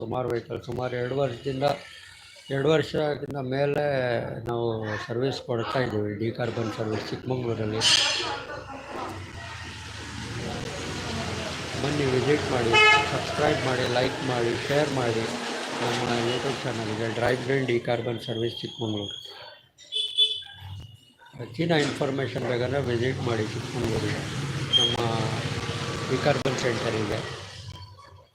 ಸುಮಾರು ವೆಹಿಕಲ್ ಸುಮಾರು 2 ವರ್ಷಕ್ಕಿಂತ ಮೇಲೆ ನಾವು ಸರ್ವಿಸ್ ಕೊಡ್ತಾ ಇದ್ದೀವಿ. ಡಿಕಾರ್ಬನ್ ಸರ್ವಿಸ್ ಚಿಕ್ಕಮಗಳೂರಲ್ಲಿ. ಬನ್ನಿ, ವಿಸಿಟ್ ಮಾಡಿ, ಸಬ್ಸ್ಕ್ರೈಬ್ ಮಾಡಿ, ಲೈಕ್ ಮಾಡಿ, ಶೇರ್ ಮಾಡಿ ನಮ್ಮ ಯೂಟ್ಯೂಬ್ ಚಾನಲ್ಗೆ ಡ್ರೈವ್ ಗ್ರೀನ್ ಡಿಕಾರ್ಬನ್ ಸರ್ವಿಸ್ ಚಿಕ್ಕಮಗಳೂರು. ಹೆಚ್ಚಿನ ಇನ್ಫಾರ್ಮೇಷನ್ ಬೇಕಾದರೆ ವಿಸಿಟ್ ಮಾಡಿ ಚಿಕ್ಕಮಗಳೂರಿಗೆ, ನಮ್ಮ ಡಿಕಾರ್ಬನ್ ಸೆಂಟರಿಗೆ.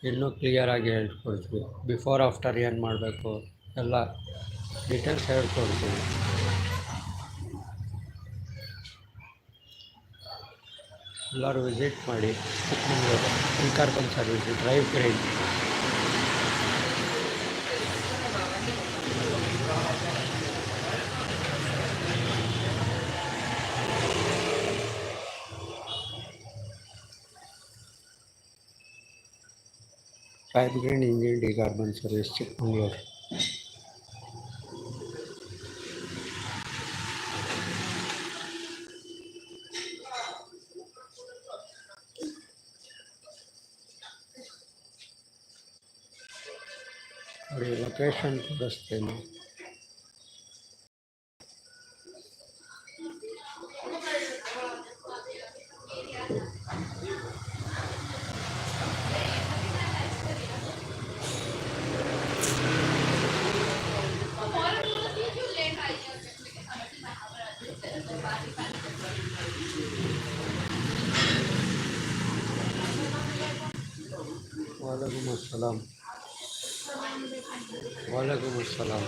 ಇನ್ನೂ ಕ್ಲಿಯರಾಗಿ ಹೇಳ್ಕೊಡ್ತೀವಿ. ಬಿಫೋರ್ ಆಫ್ಟರ್ ಏನು ಮಾಡಬೇಕು ಎಲ್ಲ ಡೀಟೇಲ್ಸ್ ಹೇಳ್ಕೊಡ್ತೀವಿ. ಎಲ್ಲರೂ ವಿಸಿಟ್ ಮಾಡಿ Chikkamagaluru decarbon service drive green. Drive green engine decarbon service Chikkamagaluru. ನೋಡಿ, ಲೊಕೇಶನ್ ತೋರಿಸ್ತೇನೆ. वालेकुम अस्सलाम. वालेकुम अस्सलाम.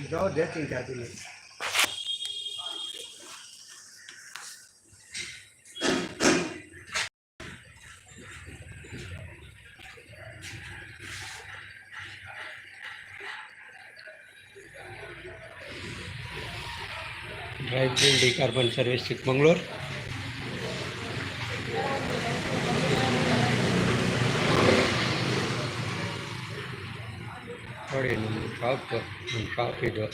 जाओ देती जाती नहीं. Drive green decarbon service Chikmagalur. ನೋಡಿ, ನಮ್ಮ ಶಾಪ್ ಇದು.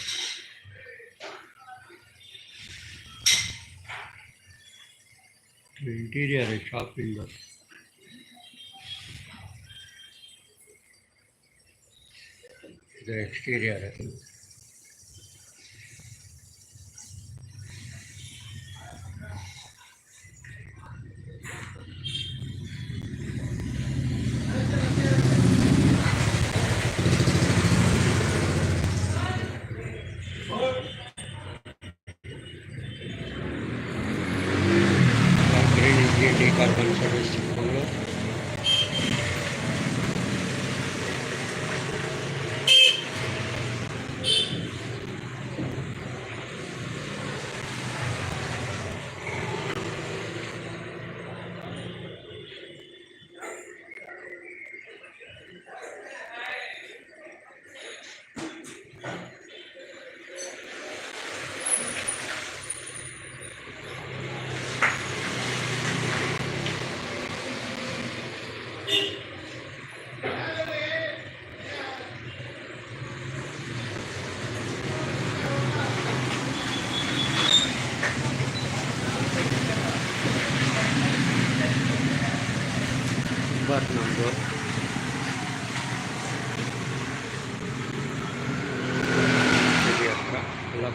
ಇಂಟೀರಿಯರ್ ಶಾಪ್ ಇದು. ಇದು exterior. Decarbon service Chikmagalur. Number ಎಲ್ಲ